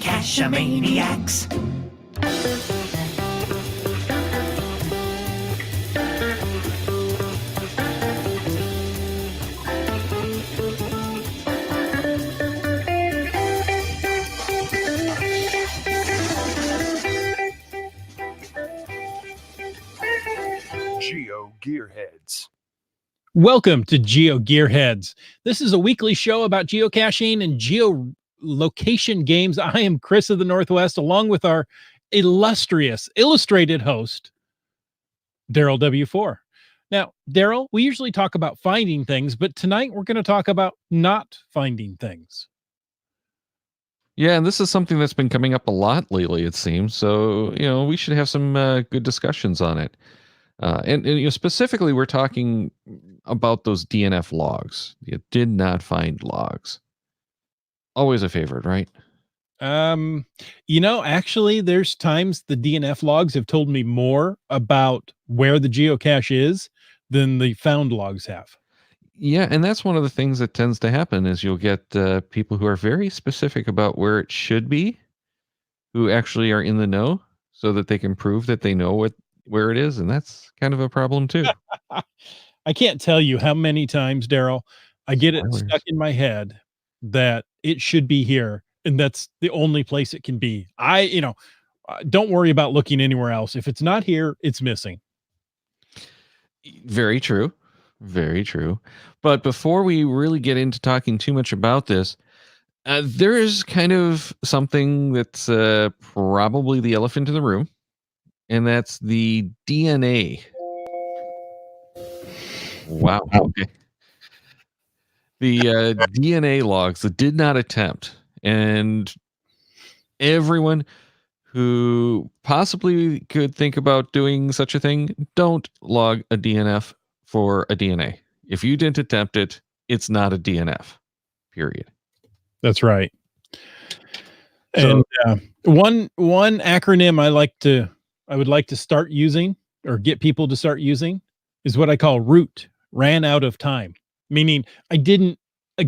Cache-maniacs. Geo Gearheads. Welcome to Geo Gearheads. This is a weekly show about geocaching and geolocation games. I am Chris of the Northwest, along with our illustrious illustrated host, Daryl W4. Now, Daryl, we usually talk about finding things, but tonight we're going to talk about not finding things. Yeah, and this is something that's been coming up a lot lately, it seems. So, we should have some good discussions on it. And specifically, we're talking about those DNF logs. You did not find logs. Always a favorite, right? Actually, there's times the DNF logs have told me more about where the geocache is than the found logs have. Yeah, and that's one of the things that tends to happen is you'll get people who are very specific about where it should be, who actually are in the know, so that they can prove that they know where it is, and that's kind of a problem too. I can't tell you how many times, Daryl, I get it Spoilers. stuck in my head that it should be here, and that's the only place it can be. Don't worry about looking anywhere else. If it's not here, it's missing. Very true. Very true. But before we really get into talking too much about this, there is kind of something that's probably the elephant in the room, and that's the DNA. Wow. Okay. The DNA logs that did not attempt, and everyone who possibly could think about doing such a thing, don't log a DNF for a DNA. If you didn't attempt it, it's not a DNF. Period. That's right. So, And one acronym I would like to start using or get people to start using is what I call ROOT, ran out of time, meaning I didn't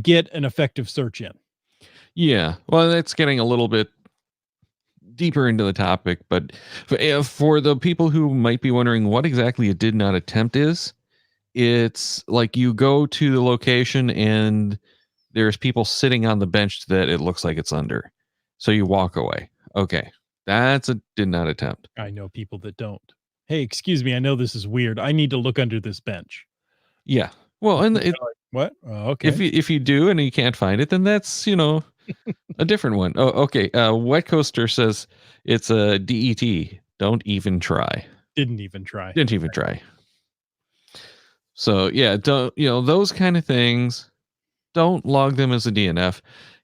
get an effective search in. yeah, well, that's getting a little bit deeper into the topic, but for the people who might be wondering what exactly a did not attempt is, it's like you go to the location and there's people sitting on the bench that it looks like it's under. So you walk away. Okay. That's a did not attempt. I know people that don't. Hey, excuse me. I know this is weird. I need to look under this bench. Yeah. Well, and what? Oh, okay. if you do and you can't find it, then that's, a different one. Oh, okay. Wet Coaster says it's a DET. Don't even try. Didn't even try. Didn't even try. So yeah, don't, those kind of things, don't log them as a DNF.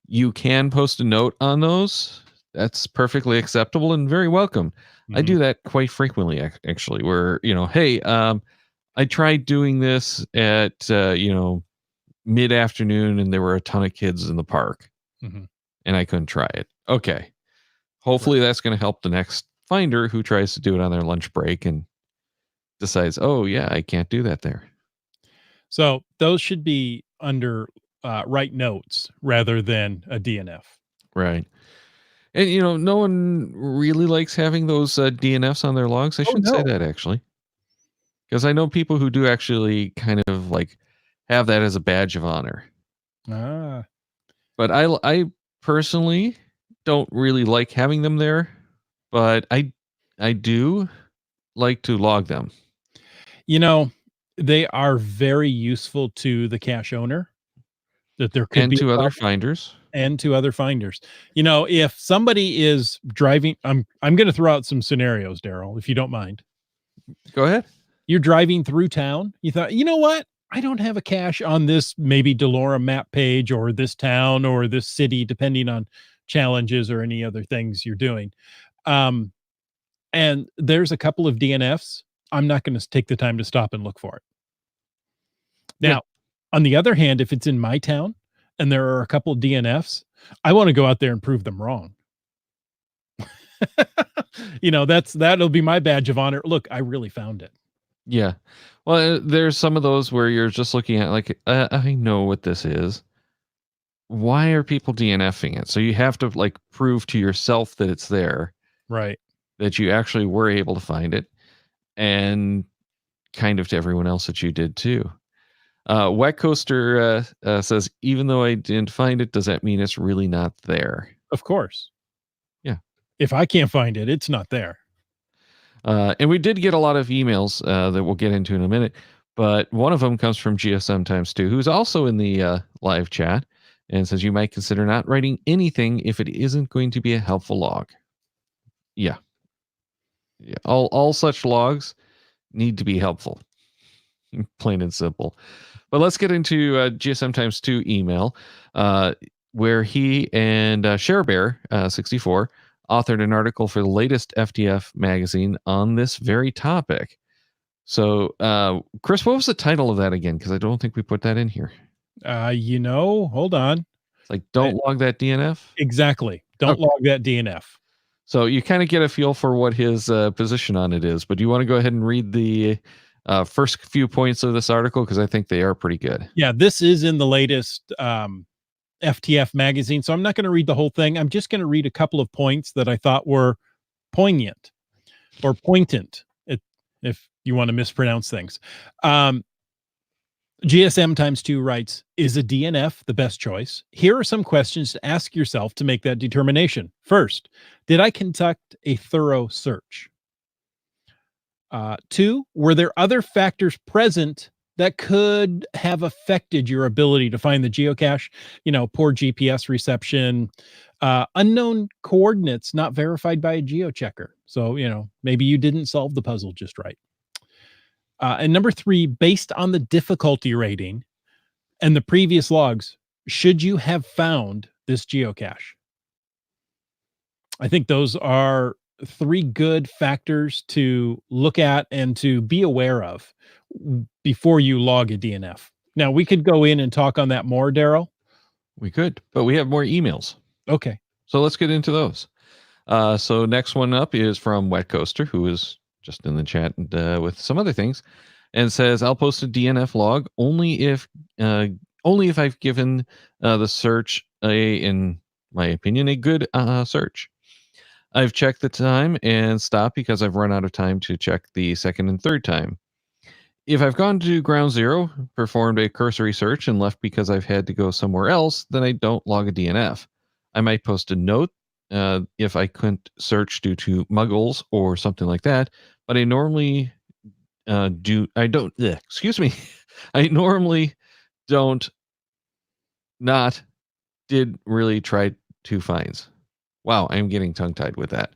You can post a note on those. That's perfectly acceptable and very welcome. Mm-hmm. I do that quite frequently, actually, where, hey, I tried doing this at, mid-afternoon and there were a ton of kids in the park, mm-hmm. and I couldn't try it. Okay. Hopefully that's going to help the next finder who tries to do it on their lunch break and decides, oh yeah, I can't do that there. So those should be under write notes rather than a DNF. Right. And, no one really likes having those DNFs on their logs. I shouldn't say that, actually. Because I know people who do actually kind of like have that as a badge of honor. Ah. But I personally don't really like having them there. But I do like to log them. They are very useful to the cache owner. That there could and be to other finders. And to other finders. If somebody is driving, I'm going to throw out some scenarios, Daryl, if you don't mind. Go ahead. You're driving through town. You thought, you know what? I don't have a cache on this maybe Delora map page or this town or this city, depending on challenges or any other things you're doing. And there's a couple of DNFs. I'm not going to take the time to stop and look for it. Now, on the other hand, if it's in my town and there are a couple of DNFs, I want to go out there and prove them wrong. That'll be my badge of honor. Look, I really found it. Yeah. Well, there's some of those where you're just looking at like, I know what this is. why are people DNFing it? So you have to like prove to yourself that it's there, Right. that you actually were able to find it, and kind of to everyone else that you did too. Wet Coaster says, even though I didn't find it, does that mean it's really not there? Of course. Yeah. If I can't find it, it's not there. And we did get a lot of emails that we'll get into in a minute, but one of them comes from GSM times 2, who's also in the live chat, and says you might consider not writing anything if it isn't going to be a helpful log. Yeah. All such logs need to be helpful, plain and simple. But let's get into GSM times 2 email, where he and ShareBear 64 authored an article for the latest FTF magazine on this very topic. So, Chris, what was the title of that again? Because I don't think we put that in here. Hold on. It's like, don't log that DNF? Exactly. Don't log that DNF. So you kind of get a feel for what his position on it is. But do you want to go ahead and read the first few points of this article? Because I think they are pretty good. Yeah, this is in the latest FTF magazine. So I'm not going to read the whole thing. I'm just going to read a couple of points that I thought were poignant or poignant, if you want to mispronounce things. GSM times 2 writes, is a DNF the best choice? Here are some questions to ask yourself to make that determination. First, did I conduct a thorough search? 2, were there other factors present that could have affected your ability to find the geocache? Poor GPS reception, unknown coordinates not verified by a geochecker. So, maybe you didn't solve the puzzle just right. And number 3, based on the difficulty rating and the previous logs, should you have found this geocache? I think those are 3 good factors to look at and to be aware of before you log a DNF. Now, we could go in and talk on that more, Daryl. We could, but we have more emails. Okay. So let's get into those. So next one up is from Wet Coaster, who is just in the chat and, with some other things, and says, I'll post a DNF log only if I've given the search in my opinion, a good search. I've checked the time and stopped because I've run out of time to check the second and third time. If I've gone to ground zero, performed a cursory search, and left because I've had to go somewhere else, then I don't log a DNF. I might post a note if I couldn't search due to muggles or something like that, but I normally I normally don't not did really try 2 finds. Wow, I'm getting tongue-tied with that.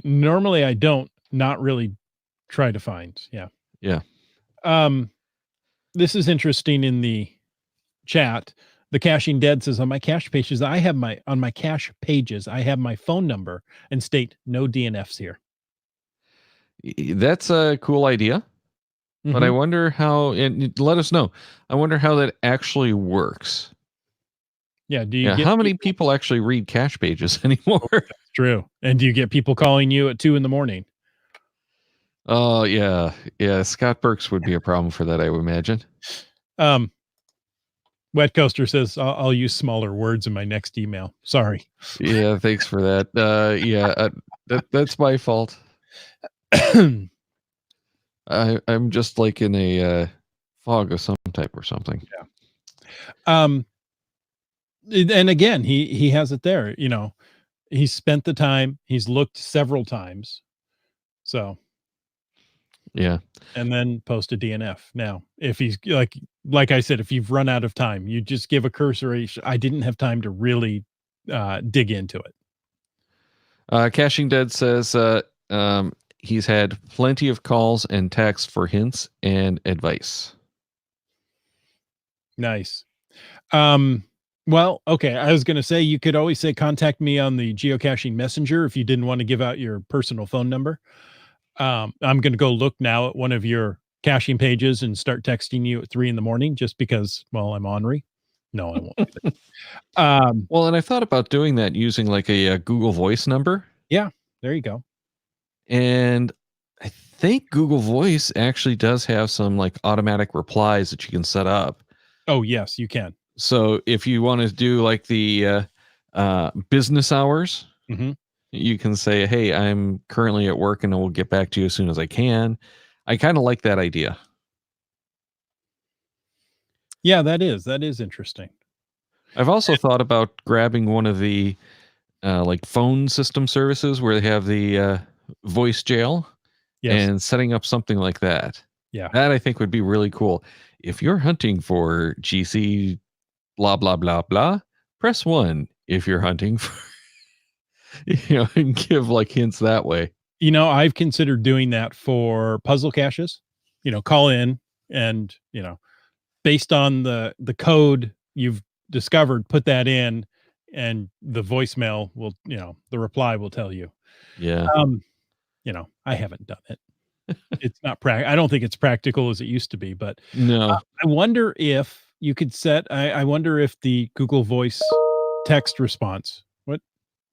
Normally I don't not really try to find. Yeah. Yeah. This is interesting in the chat. The Caching Dead says, on my cache pages, I have my phone number and state no DNFs here. That's a cool idea. But I wonder how, and let us know. I wonder how that actually works. Yeah. Do you get how many people actually read cache pages anymore? That's true. And do you get people calling you at 2 a.m? Oh, yeah. Yeah. Scott Burks would be a problem for that, I would imagine. Wet Coaster says, I'll use smaller words in my next email. Sorry. Yeah. Thanks for that. That's my fault. I'm just like in a fog of some type or something. Yeah. And again, he has it there. He's spent the time. He's looked several times. So, yeah. And then post a DNF. Now, if he's like I said, if you've run out of time, you just give a cursory. I didn't have time to really dig into it. Caching Dead says he's had plenty of calls and texts for hints and advice. Nice. Well, okay. I was going to say, you could always say, contact me on the geocaching messenger if you didn't want to give out your personal phone number. I'm going to go look now at one of your caching pages and start texting you at 3 a.m. just because, well, I'm ornery. No, I won't do that. Well, and I thought about doing that using like a Google Voice number. Yeah, there you go. And I think Google Voice actually does have some like automatic replies that you can set up. Oh, yes, you can. So if you want to do like the business hours, you can say, hey, I'm currently at work and I will get back to you as soon as I can. I kind of like that idea. Yeah, that is interesting. I've also thought about grabbing one of the like phone system services where they have the voice jail and setting up something like that. Yeah. That I think would be really cool. If you're hunting for GC blah, blah, blah, blah, press 1. If you're hunting for, and give like hints that way. I've considered doing that for puzzle caches, call in and, based on the code you've discovered, put that in and the voicemail will, the reply will tell you. Yeah. I haven't done it. It's not I don't think it's practical as it used to be, but no. I wonder if you could set, I wonder if the Google Voice text response, what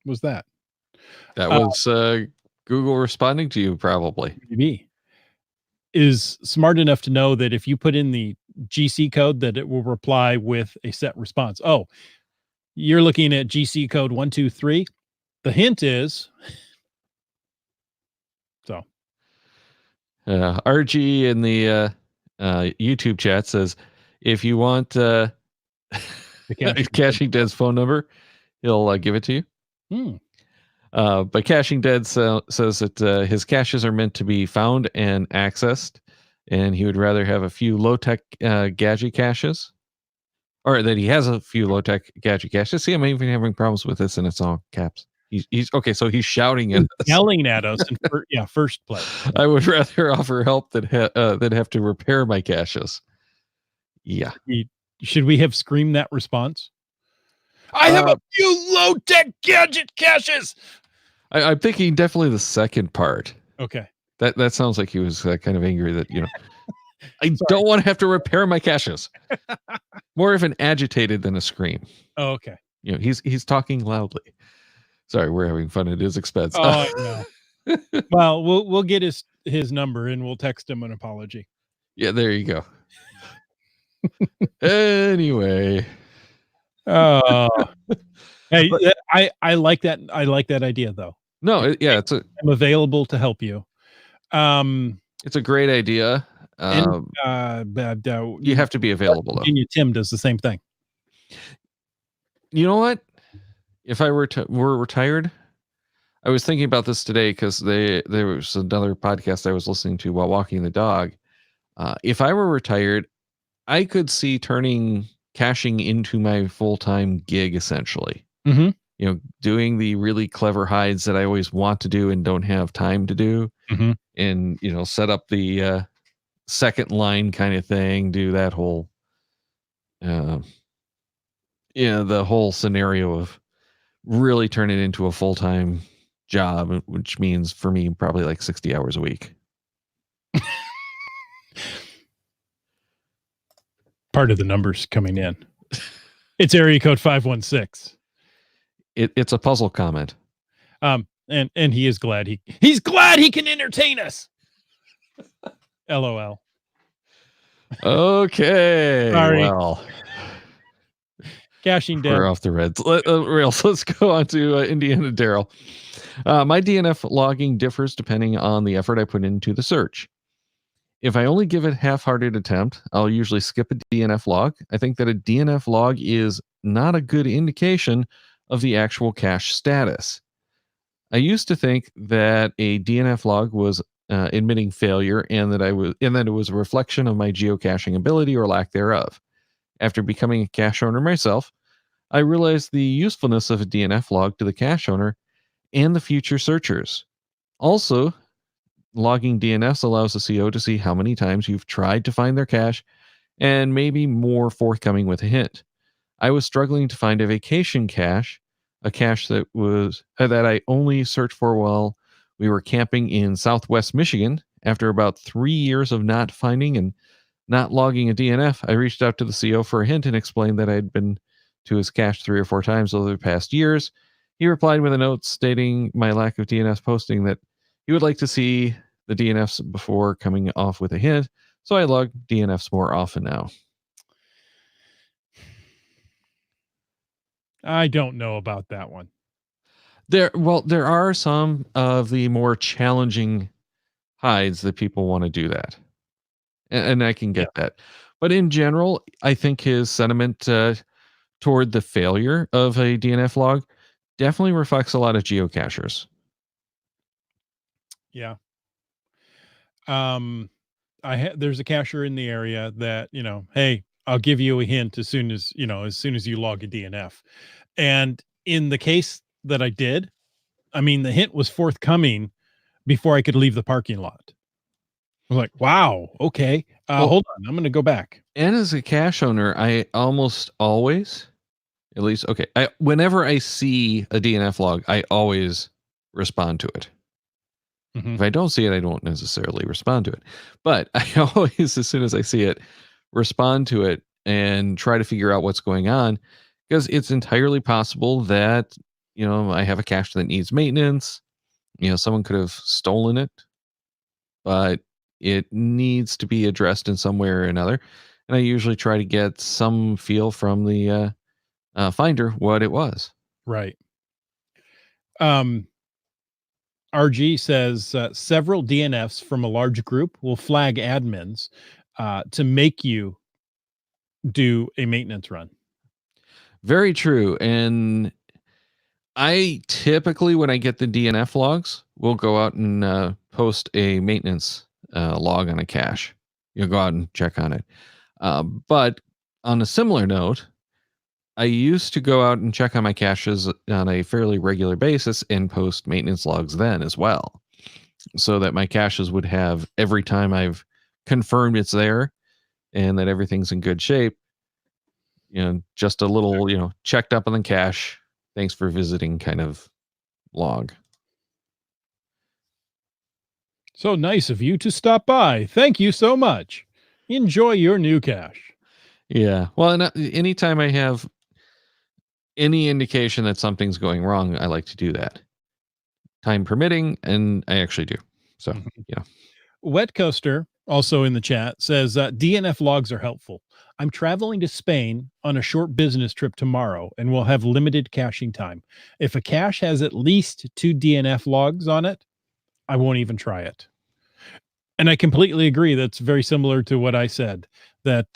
was that? That was Google responding to you, probably. Maybe. Is smart enough to know that if you put in the GC code that it will reply with a set response. Oh, you're looking at GC code 123. The hint is so. RG in the YouTube chat says, if you want the Caching Dead's phone number, he'll give it to you. But Caching Dead says that his caches are meant to be found and accessed, and he would rather have a few low-tech gadget caches, or that he has a few low-tech gadget caches. See, I'm even having problems with this, and it's all caps. He's okay, so he's shouting at us. Yelling at us in first place. I would rather offer help than have to repair my caches. Yeah. Should we have screamed that response? I have a few low-tech gadget caches. I'm thinking definitely the second part. Okay. That sounds like he was kind of angry that, I don't want to have to repair my caches. More of an agitated than a scream. Oh, okay. He's talking loudly. Sorry, we're having fun at his expense. Oh, no. Well, we'll get his number and we'll text him an apology. Yeah, there you go. Anyway. Hey, I like that. I like that idea though. No, I'm available to help you. It's a great idea. You have to be available though. Tim does the same thing. You know what? If I were retired, I was thinking about this today because there was another podcast I was listening to while walking the dog. If I were retired, I could see turning caching into my full-time gig, essentially. Doing the really clever hides that I always want to do and don't have time to do, and set up the second line kind of thing, do that whole the whole scenario of really turn it into a full-time job, which means for me probably like 60 hours a week. Part of the numbers coming in. It's area code 516. It's a puzzle comment. And he is glad he's glad he can entertain us. LOL. Okay. Sorry. Well, Caching Dead. We're off the rails. Let's go on to Indiana Daryl. My DNF logging differs depending on the effort I put into the search. If I only give it half-hearted attempt, I'll usually skip a DNF log. I think that a DNF log is not a good indication of the actual cache status. I used to think that a DNF log was admitting failure and that it was a reflection of my geocaching ability or lack thereof. After becoming a cache owner myself, I realized the usefulness of a DNF log to the cache owner and the future searchers. Also, logging DNFs allows the CO to see how many times you've tried to find their cache and maybe more forthcoming with a hint. I was struggling to find a vacation cache, a cache that I only searched for while we were camping in Southwest Michigan. After about 3 years of not finding and not logging a DNF, I reached out to the CO for a hint and explained that I'd been to his cache 3 or 4 times over the past years. He replied with a note stating my lack of DNF posting that he would like to see the DNFs before coming off with a hint, so I log DNFs more often now. I don't know about that one. There are some of the more challenging hides that people want to do that, and I can Yeah. get that. But in general, I think his sentiment toward the failure of a DNF log definitely reflects a lot of geocachers. Yeah. Um, there's a cacher in the area that, hey, I'll give you a hint as soon as you log a DNF. And in the case that I did, I mean, the hint was forthcoming before I could leave the parking lot. I was like, wow, okay. Well, Hold on, I'm going to go back. and as a cache owner, I almost always, at least, okay, whenever I see a DNF log, I always respond to it. Mhm. If I don't see it, I don't necessarily respond to it. But I always, as soon as I see it, respond to it and try to figure out what's going on, because it's entirely possible that, I have a cache that needs maintenance. Someone could have stolen it, but it needs to be addressed in some way or another. And I usually try to get some feel from the finder what it was. Right. Um, RG says several DNFs from a large group will flag admins to make you do a maintenance run. Very true. And I typically, when I get the DNF logs, will go out and post a maintenance log on a cache. You'll go out and check on it. But on a similar note, I used to go out and check on my caches on a fairly regular basis and post maintenance logs then as well, so that my caches would have every time I've confirmed it's there and that everything's in good shape. Just a little, checked up on the cache. Thanks for visiting kind of log. So nice of you to stop by. Thank you so much. Enjoy your new cache. Yeah. Well, and anytime I have any indication that something's going wrong, I like to do that. Time permitting, and I actually do. So, Mhm. yeah. Wet Coaster, also in the chat, says DNF logs are helpful. I'm traveling to Spain on a short business trip tomorrow and will have limited caching time. If a cache has at least 2 DNF logs on it, I won't even try it. And I completely agree. That's very similar to what I said. That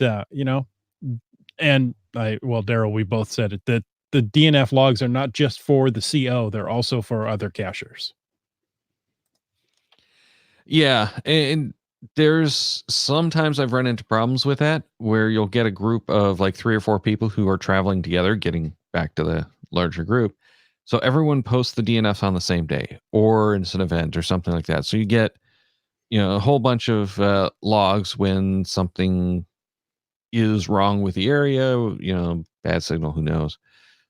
and Daryl, we both said it, that the DNF logs are not just for the CO; they're also for other cachers. Yeah. And there's sometimes I've run into problems with that where you'll get a group of like 3 or 4 people who are traveling together, getting back to the larger group. So everyone posts the DNFs on the same day, or it's an event or something like that. So you get, a whole bunch of logs when something is wrong with the area, bad signal, who knows.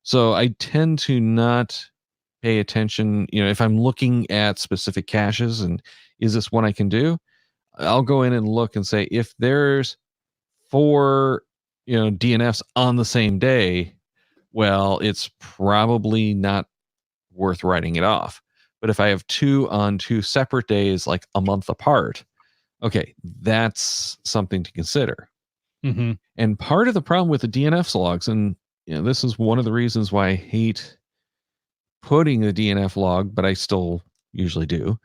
So I tend to not pay attention, if I'm looking at specific caches and is this one I can do? I'll go in and look and say if there's 4, DNFs on the same day, well, it's probably not worth writing it off. But if I have 2 on 2 separate days, like a month apart, okay, that's something to consider. Mm-hmm. And part of the problem with the DNF logs, and this is one of the reasons why I hate putting the DNF log, but I still usually do,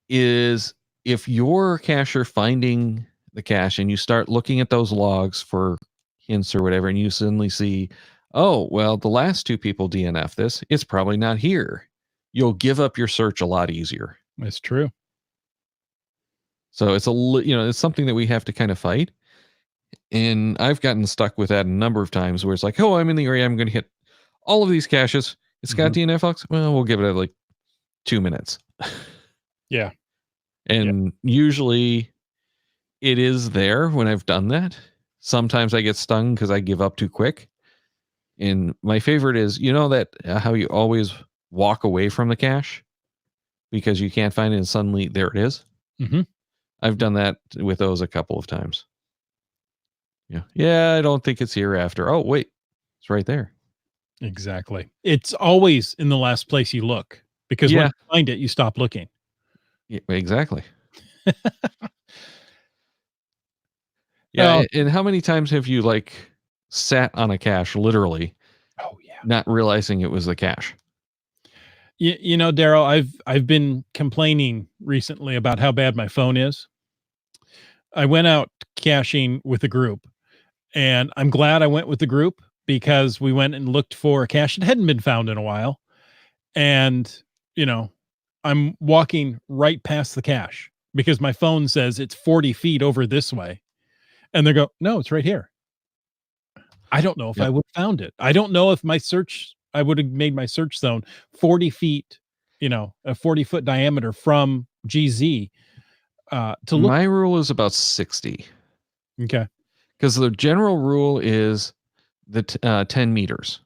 is if you're cacher finding the cache and you start looking at those logs for hints or whatever, and you suddenly see, oh, well, the last 2 people DNF this, it's probably not here. You'll give up your search a lot easier. That's true. So it's something that we have to kind of fight. And I've gotten stuck with that a number of times where it's like, oh, I'm in the area, I'm going to hit all of these caches. It's got Mhm. DNF logs. Well, we'll give it like 2 minutes. Yeah. Yeah. And usually it is there when I've done that. Sometimes I get stung because I give up too quick. And my favorite is, that how you always walk away from the cache because you can't find it and suddenly there it is. Mm-hmm. I've done that with those a couple of times. Yeah. Yeah, I don't think it's here after. Oh, wait, it's right there. Exactly. It's always in the last place you look because when Yeah, you find it, you stop looking. yeah, exactly. Yeah. Oh, And how many times have you like sat on a cache literally Oh yeah. not realizing it was the cache. You know, Daryl, I've been complaining recently about how bad my phone is. I went out caching with a group, and I'm glad I went with the group because we went and looked for a cache that hadn't been found in a while. And, you know, I'm walking right past the cache because my phone says it's 40 feet over this way. And they go, no, it's right here. I don't know if I Yep. would have found it. I don't know if I would have made my search zone 40 feet, a 40-foot diameter from GZ to look. My rule is about 60 Okay. because the general rule is the 10 meters.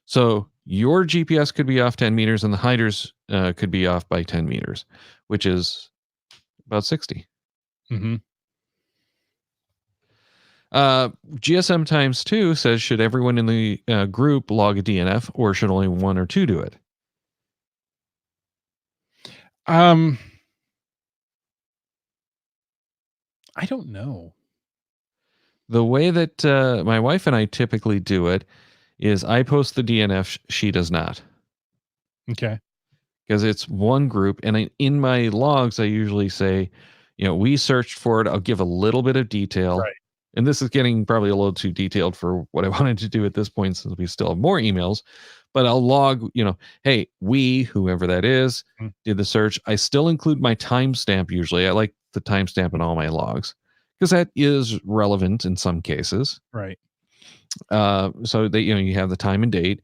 So your GPS could be off 10 meters and the hiders could be off by 10 meters, which is about 60. Mm-hmm. GSM times 2 says, should everyone in the group log a DNF or should only one or two do it? I don't know. The way that my wife and I typically do it is I post the DNF, she does not. Okay. Because it's one group. And in my logs, I usually say, we searched for it. I'll give a little bit of detail. Right. And this is getting probably a little too detailed for what I wanted to do at this point, since we still have more emails. But I'll log, hey, whoever that is, did the search. I still include my timestamp usually. I like the timestamp in all my logs because that is relevant in some cases. Right. So that, you have the time and date.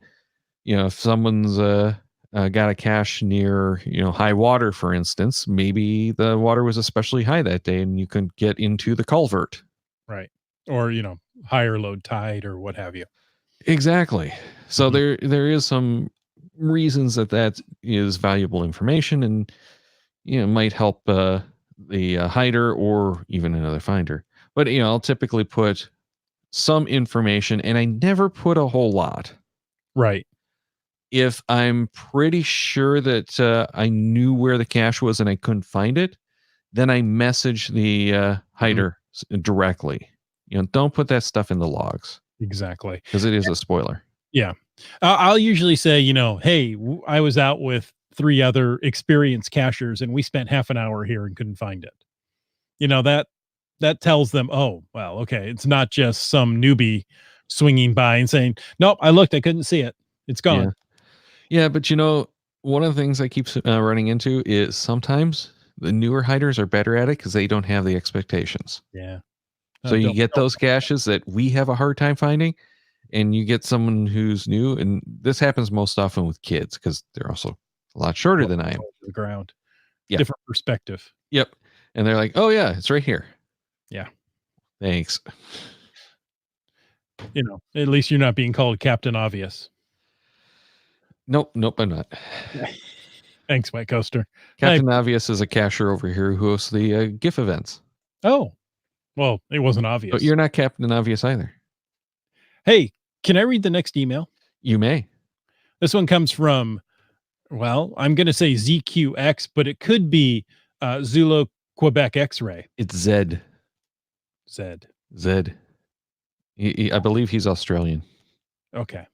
If someone's got a cache near, high water, for instance, maybe the water was especially high that day and you couldn't get into the culvert. Right. Or, higher load tide or what have you. Exactly. So Mhm. there is some reasons that is valuable information and, might help the hider or even another finder. But, I'll typically put some information and I never put a whole lot. Right. If I'm pretty sure that I knew where the cache was and I couldn't find it, then I message the hider directly. Don't put that stuff in the logs Exactly. because it is a spoiler. Yeah. I'll usually say, hey, I was out with 3 other experienced cachers and we spent half an hour here and couldn't find it. That tells them, oh, well, okay, it's not just some newbie swinging by and saying, nope, I looked, I couldn't see it. It's Yeah. gone. Yeah. But, one of the things I keep running into is sometimes the newer hiders are better at it because they don't have the expectations. Yeah. So you get Don't. those caches that we have a hard time finding, and you get someone who's new. And this happens most often with kids because they're also a lot shorter than I am. To the ground. Yeah. Different perspective. Yep. And they're like, oh, yeah, it's right here. Yeah. Thanks. At least you're not being called Captain Obvious. Nope, I'm not. Thanks, White Coaster. Captain Obvious is a cacher over here who hosts the GIF events. Oh, well, it wasn't obvious. But you're not Captain Obvious either. Hey, can I read the next email? You may. This one comes from, well, I'm going to say ZQX, but it could be Zulu Quebec X-ray. It's Zed. Zed. I believe he's Australian. Okay.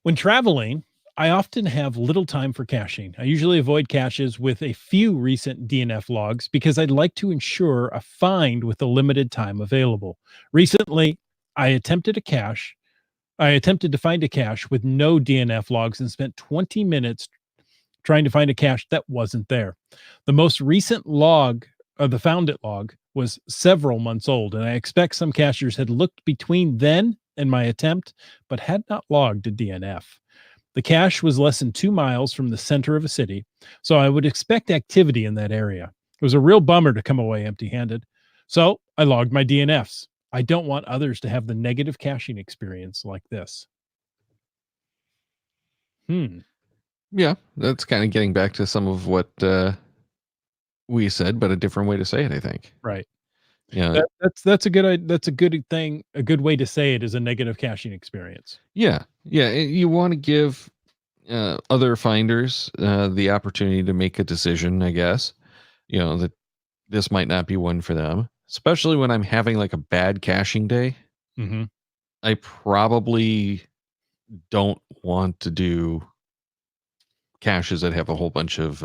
When traveling, I often have little time for caching. I usually avoid caches with a few recent DNF logs because I'd like to ensure a find with the limited time available. Recently, I attempted to find a cache with no DNF logs and spent 20 minutes trying to find a cache that wasn't there. The most recent log, or the found it log, was several months old, and I expect some cachers had looked between then and my attempt, but had not logged a DNF. The cache was less than 2 miles from the center of a city, so I would expect activity in that area. It was a real bummer to come away empty-handed, so I logged my DNFs. I don't want others to have the negative caching experience like this. Yeah, that's kind of getting back to some of what we said, but a different way to say it, I think. Right. Yeah. That's a good thing. A good way to say it is a negative caching experience. Yeah. You want to give other finders the opportunity to make a decision, I guess. That this might not be one for them, especially when I'm having like a bad caching day. Mm-hmm. I probably don't want to do caches that have a whole bunch of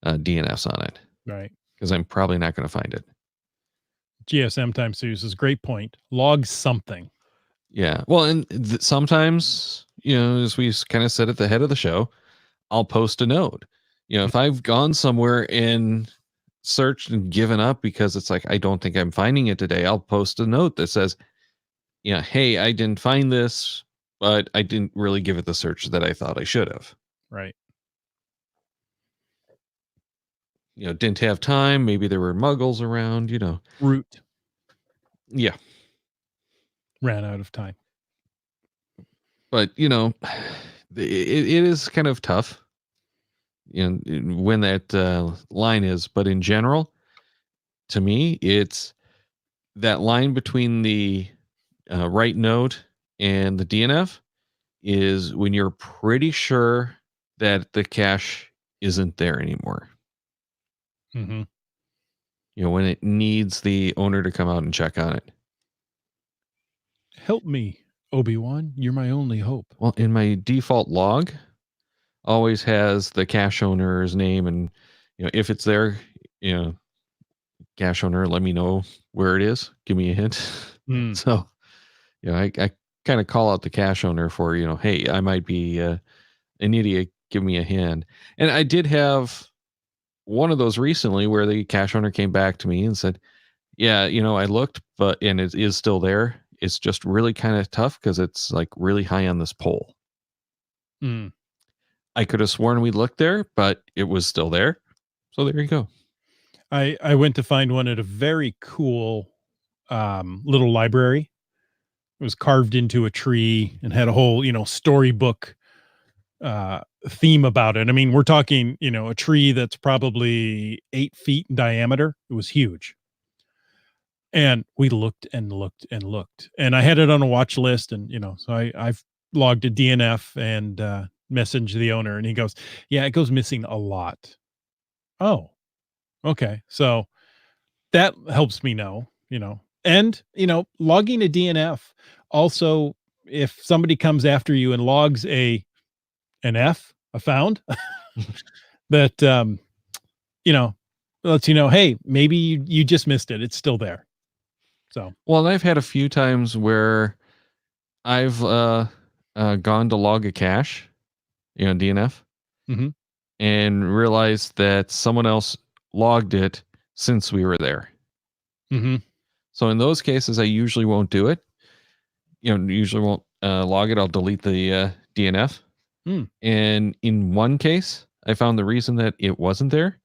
DNFs on it, Right. because I'm probably not going to find it. GSM times 2 is great point. Log something. Yeah. Well, and sometimes, as we kind of said at the head of the show, I'll post a note. If I've gone somewhere and searched and given up because it's like, I don't think I'm finding it today, I'll post a note that says, hey, I didn't find this, but I didn't really give it the search that I thought I should have. Right. Didn't have time. Maybe there were muggles around, Root. Yeah. Ran out of time. But, it is kind of tough, when that line is. But in general, to me, it's that line between the right node and the DNF is when you're pretty sure that the cache isn't there anymore. Mm-hmm. When it needs the owner to come out and check on it. Help me, Obi-Wan. You're my only hope. Well, in my default log, always has the cache owner's name, and if it's there, cache owner, let me know where it is. Give me a hint. So, I kind of call out the cache owner for, hey, I might be an idiot. Give me a hint. And I did have one of those recently where the cache owner came back to me and said, yeah, I looked, and it is still there. It's just really kind of tough because it's like really high on this pole. I could have sworn we looked there, but it was still there. So there you go. I went to find one at a very cool little library. It was carved into a tree and had a whole, storybook theme about it. I mean, we're talking, a tree that's probably 8 feet in diameter. It was huge. And we looked and looked and looked, and I had it on a watch list, and so I've logged a DNF and messaged the owner, and he goes, yeah, it goes missing a lot. Oh, okay. So that helps me know, and logging a DNF also, if somebody comes after you and logs an F, a found, that lets you know, hey, maybe you just missed it. It's still there. So, well, I've had a few times where I've gone to log a cache, DNF, and realized that someone else logged it since we were there. So in those cases, I usually won't do it. Usually won't log it. I'll delete the DNF. And in one case, I found the reason that it wasn't there.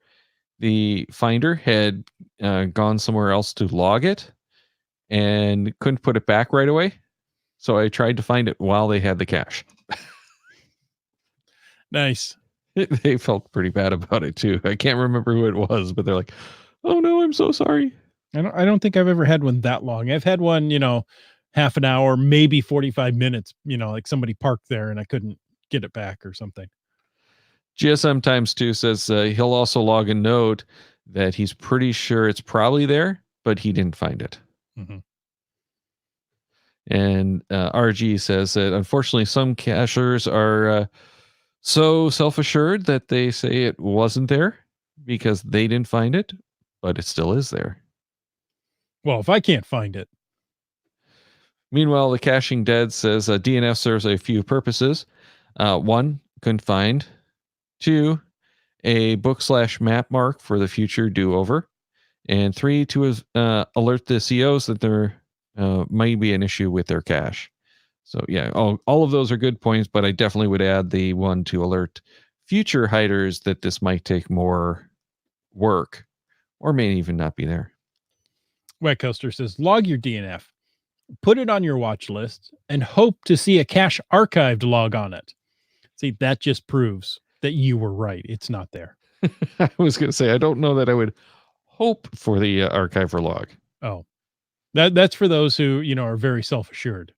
The finder had gone somewhere else to log it and couldn't put it back right away. So I tried to find it while they had the cache. Nice. They felt pretty bad about it too. I can't remember who it was, but they're like, "Oh no, I'm so sorry." I don't think I've ever had one that long. I've had one, half an hour, maybe 45 minutes, like somebody parked there and I couldn't get it back or something. GSM times 2 says he'll also log a note that he's pretty sure it's probably there, but he didn't find it. And RG says that unfortunately some cachers are so self-assured that they say it wasn't there because they didn't find it, but it still is there. Well, if I can't find it. Meanwhile, the Caching Dead says DNF serves a few purposes. 1, couldn't find. 2, a book/map mark for the future do-over. And 3, to alert the COs that there might be an issue with their cache. So yeah, all of those are good points, but I definitely would add the one to alert future hiders that this might take more work or may even not be there. Wet Coaster says, log your DNF, put it on your watch list, and hope to see a cache archived log on it. See, that just proves that you were right. It's not there. I was going to say, I don't know that I would hope for the archive or log. Oh, that's for those who, are very self-assured.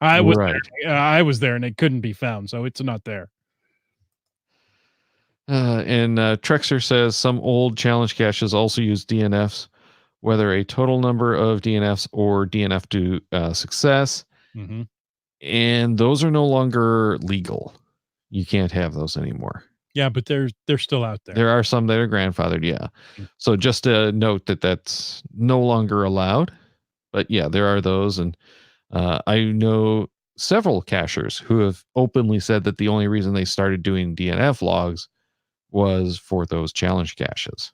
I was there and it couldn't be found, so it's not there. And Trexer says some old challenge caches also use DNFs, whether a total number of DNFs or DNF to success. and those are no longer legal. You can't have those anymore. Yeah, but they're still out there. There are some that are grandfathered, yeah. Mm. So just a note that that's no longer allowed. But yeah, there are those, and I know several cachers who have openly said that the only reason they started doing DNF logs was for those challenge caches.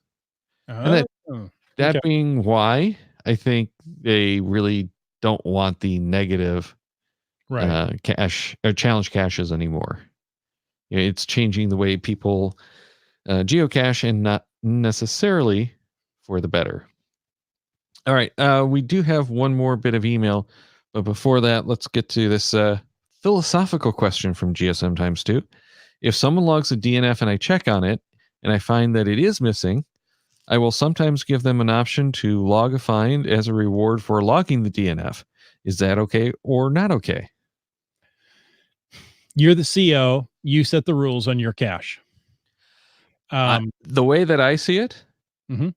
And Oh, okay. that being why, I think they really don't want the negative Right. cache or challenge caches anymore. It's changing the way people geocache, and not necessarily for the better. All right, we do have one more bit of email, but before that, let's get to this philosophical question from GSM times 2. If someone logs a DNF and I check on it and I find that it is missing, I will sometimes give them an option to log a find as a reward for logging the DNF. Is that okay or not okay? You're the CO. You set the rules on your cache. The way that I see it, Mhm.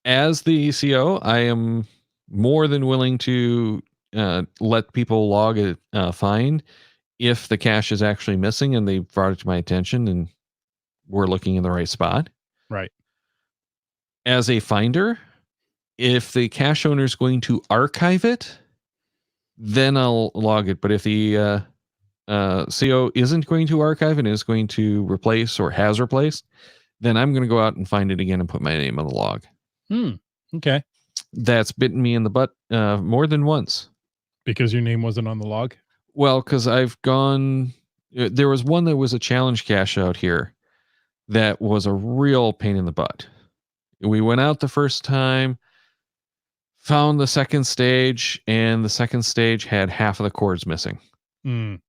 as the CO, I am more than willing to let people log a find if the cache is actually missing and they brought it to my attention and we're looking in the right spot. Right. As a finder, if the cache owner is going to archive it, then I'll log it. But if the CO isn't going to archive and is going to replace or has replaced, then I'm going to go out and find it again and put my name on the log. Okay. That's bitten me in the butt more than once. Because your name wasn't on the log? Well, because I've gone, there was one that was a challenge cache out here that was a real pain in the butt. We went out the first time, found the second stage, and the second stage had half of the cords missing. Mm.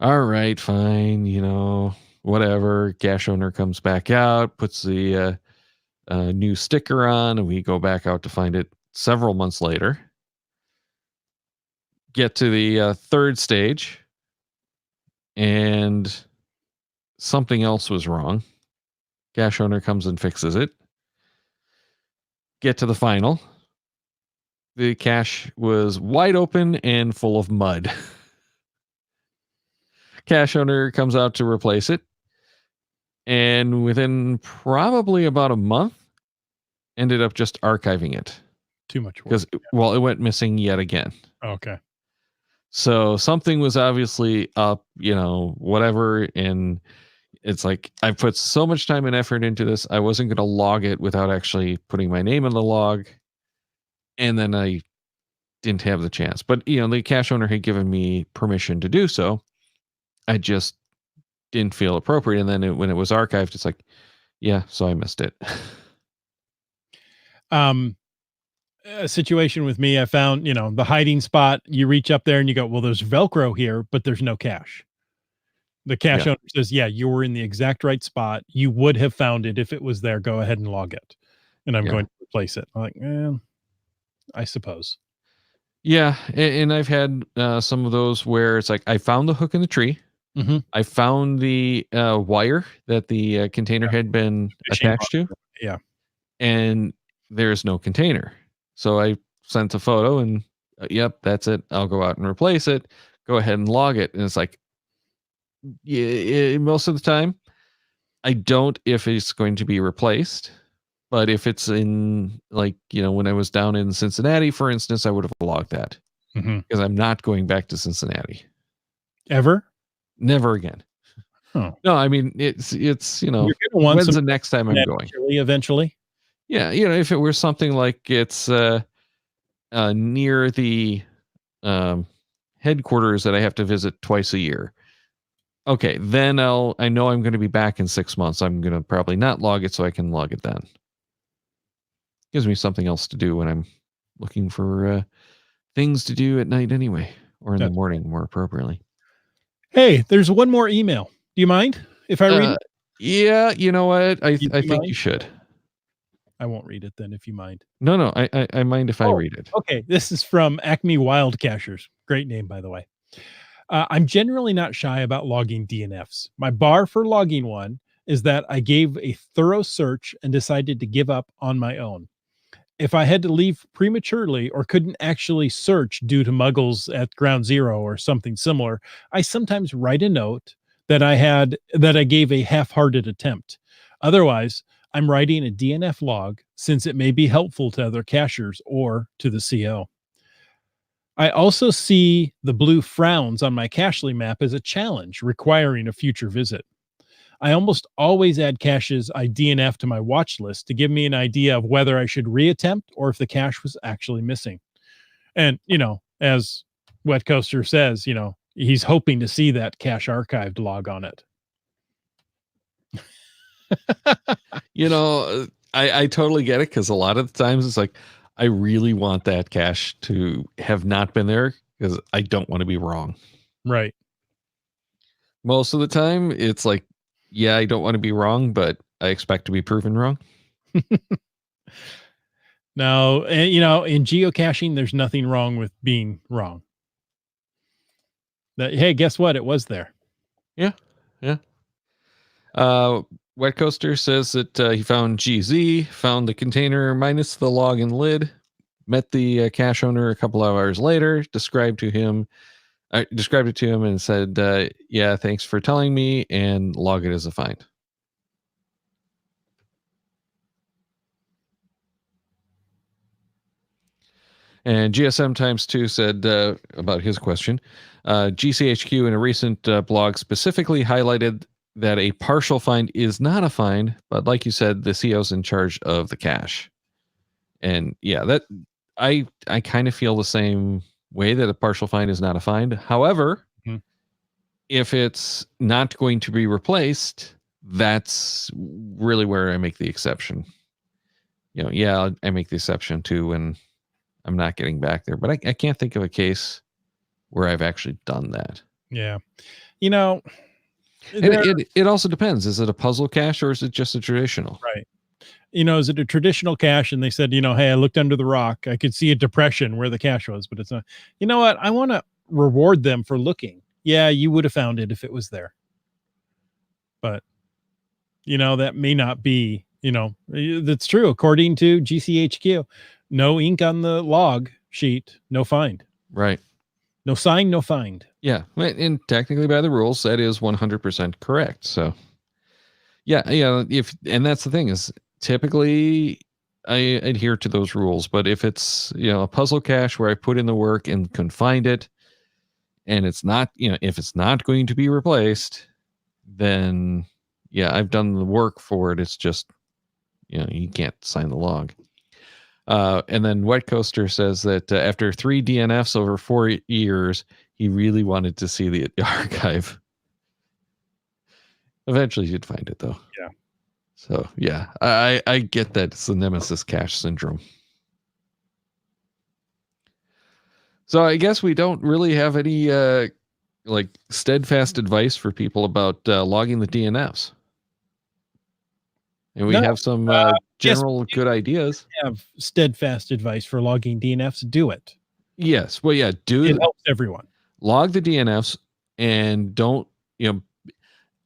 All right, fine, whatever. Cache owner comes back out, puts the new sticker on, and we go back out to find it several months later. Get to the third stage, and something else was wrong. Cache owner comes and fixes it. Get to the final. The cache was wide open and full of mud. Cache owner comes out to replace it. And within probably about a month, ended up just archiving it. Too much work. Because, well, it went missing yet again. Okay. So something was obviously up, whatever. And it's like, I put so much time and effort into this. I wasn't going to log it without actually putting my name in the log. And then I didn't have the chance. But, the cache owner had given me permission to do so. I just didn't feel appropriate. And then when it was archived, it's like, yeah, so I missed it. A situation with me, I found, the hiding spot. You reach up there and you go, well, there's Velcro here, but there's no cache. The cache owner says, yeah, you were in the exact right spot. You would have found it if it was there. Go ahead and log it. And I'm going to replace it. I'm like, I suppose. Yeah. And I've had some of those where it's like, I found the hook in the tree. Mm-hmm. I found the wire that the container had been attached to. Yeah. And there's no container. So I sent a photo and yep, that's it. I'll go out and replace it. Go ahead and log it. And it's like, most of the time, I don't if it's going to be replaced. But if it's in, like, when I was down in Cincinnati, for instance, I would have logged that. Because I'm not going back to Cincinnati. Ever? Never again. Oh. No, I mean, it's when's the next time I'm going? Eventually? Yeah, if it were something like it's near the headquarters that I have to visit twice a year. Okay, then I know I'm going to be back in 6 months. I'm going to probably not log it so I can log it then. Gives me something else to do when I'm looking for things to do at night anyway, or in the morning more appropriately. Hey, there's one more email. Do you mind if I read it? Yeah, you know what? I think you should. I won't read it then if you mind. No, I mind if I read it. Okay, this is from Acme Wild Cachers. Great name, by the way. I'm generally not shy about logging DNFs. My bar for logging one is that I gave a thorough search and decided to give up on my own. If I had to leave prematurely or couldn't actually search due to muggles at ground zero or something similar, I sometimes write a note that I gave a half-hearted attempt. Otherwise, I'm writing a DNF log since it may be helpful to other cachers or to the CO. I also see the blue frowns on my cachely map as a challenge requiring a future visit. I almost always add caches I DNF to my watch list to give me an idea of whether I should reattempt or if the cache was actually missing. And, as Wet Coaster says, he's hoping to see that cache archived log on it. I totally get it, because a lot of the times it's like, I really want that cache to have not been there because I don't want to be wrong. Right. Most of the time it's like, yeah, I don't want to be wrong, but I expect to be proven wrong. Now, in geocaching, there's nothing wrong with being wrong. Hey, guess what? It was there. Yeah. Wet Coaster says that he found GZ, found the container minus the log and lid, met the cache owner a couple of hours later, described it to him and said, yeah, thanks for telling me, and log it as a find. And GSM times 2 said about his question, GCHQ in a recent blog specifically highlighted that a partial find is not a find, but like you said, the CO's in charge of the cache. And yeah, that I kind of feel the same way, that a partial find is not a find. However, if it's not going to be replaced, that's really where I make the exception. Yeah, I make the exception too when I'm not getting back there, but I can't think of a case where I've actually done that. Yeah. It also depends. Is it a puzzle cache or is it just a traditional? Right. Is it a traditional cache? And they said, hey, I looked under the rock. I could see a depression where the cache was, but it's not. You know what? I want to reward them for looking. Yeah, you would have found it if it was there. But, that may not be, that's true. According to GCHQ, no ink on the log sheet, no find. Right. No sign, no find. Yeah. And technically by the rules, that is 100% correct. So yeah. And that's the thing, is typically I adhere to those rules, but if it's, a puzzle cache where I put in the work and can find it, and it's not, if it's not going to be replaced, then yeah, I've done the work for it. It's just, you can't sign the log. And then Wet Coaster says that after 3 DNFs over 4 years, he really wanted to see the archive. Eventually he'd find it though. Yeah. So yeah, I get that. It's the Nemesis cache syndrome. So I guess we don't really have any like steadfast advice for people about logging the DNFs. And we have some general good ideas. Have steadfast advice for logging DNFs. Do it. Yes. Well, yeah. It helps everyone. Log the DNFs and don't,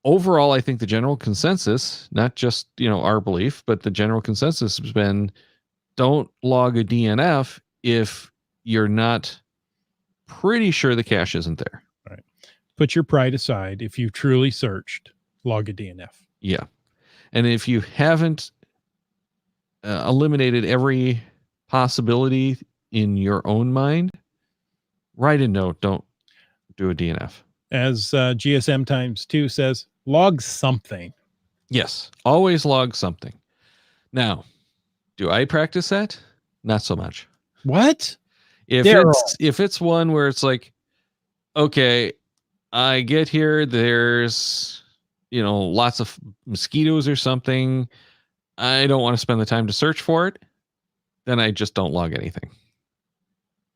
overall, I think the general consensus, not just, our belief, but the general consensus has been, don't log a DNF if you're not pretty sure the cache isn't there. Right. Put your pride aside. If you truly searched, log a DNF. Yeah. And if you haven't eliminated every possibility in your own mind, write a note. Don't do a DNF. As GSM times 2 says, log something. Yes. Always log something. Now, do I practice that? Not so much. What? If it's one where it's like, okay, I get here, there's, lots of mosquitoes or something, I don't want to spend the time to search for it, then I just don't log anything.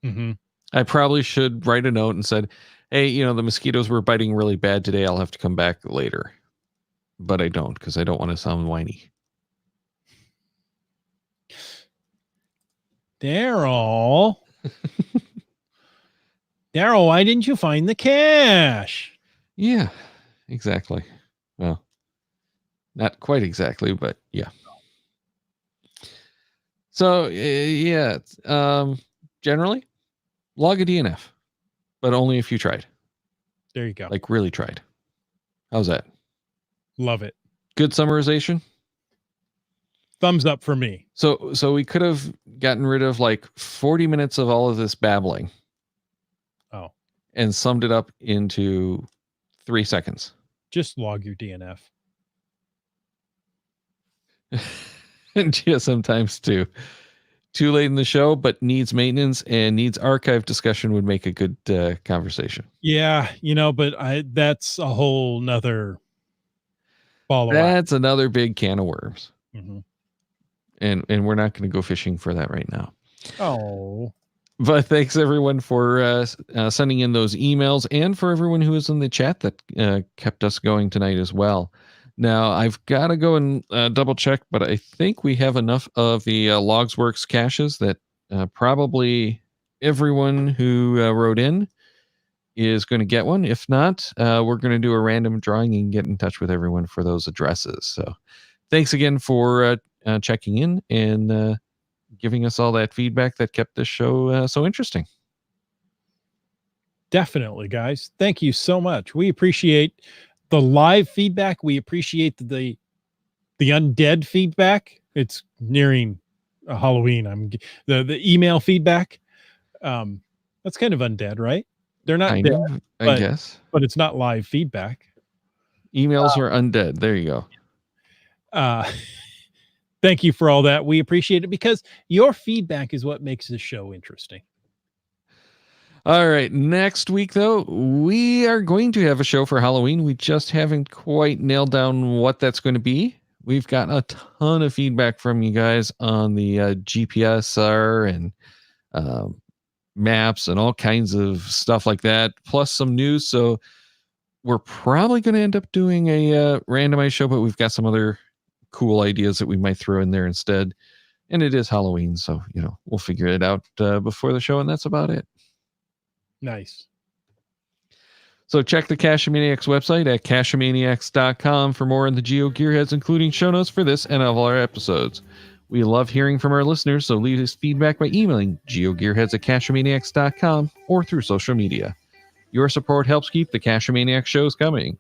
Mm-hmm. I probably should write a note and said, hey, the mosquitoes were biting really bad today. I'll have to come back later. But I don't, because I don't want to sound whiny. Daryl. Daryl, why didn't you find the cache? Yeah, exactly. Well, not quite exactly, but yeah. So yeah, generally log a DNF, but only if you tried. There you go. Like really tried. How's that? Love it. Good summarization. Thumbs up for me. So we could have gotten rid of like 40 minutes of all of this babbling. Oh. And summed it up into 3 seconds. Just log your DNF. And yeah, sometimes too. Too late in the show, but needs maintenance and needs archive discussion would make a good conversation. Yeah, but that's a whole nother ball of wax. That's another big can of worms. Mm-hmm. And we're not going to go fishing for that right now. Oh. But thanks everyone for sending in those emails and for everyone who was in the chat that kept us going tonight as well. Now, I've got to go and double check, but I think we have enough of the Logsworks caches that probably everyone who wrote in is going to get one. If not, we're going to do a random drawing and get in touch with everyone for those addresses. So thanks again for checking in and giving us all that feedback that kept this show so interesting. Definitely, guys. Thank you so much. We appreciate the live feedback. We appreciate the undead feedback. It's nearing Halloween. The email feedback. That's kind of undead, right? They're not kind dead, of, I guess. But it's not live feedback. Emails are undead. There you go. Thank you for all that. We appreciate it because your feedback is what makes this show interesting. All right. Next week, though, we are going to have a show for Halloween. We just haven't quite nailed down what that's going to be. We've got a ton of feedback from you guys on the GPSR and maps and all kinds of stuff like that, plus some news. So we're probably going to end up doing a randomized show, but we've got some other cool ideas that we might throw in there instead. And it is Halloween, so we'll figure it out before the show, and that's about it. Nice. So check the Cachemaniacs website at cachemaniacs.com for more on the Geo Gearheads, including show notes for this and all our episodes. We love hearing from our listeners, so leave us feedback by emailing geogearheads@cachemaniacs.com or through social media. Your support helps keep the Cachemaniacs shows coming.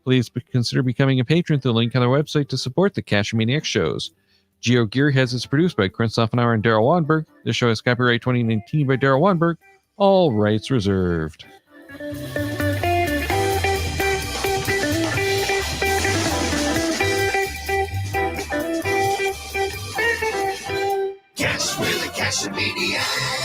Please consider becoming a patron through the link on our website to support the Cachemaniacs shows. Geo Gearheads is produced by Chris Offenauer and Daryl Wanberg. This show is copyright 2019 by Daryl Wanberg. All rights reserved. Cash with a Cachemaniac.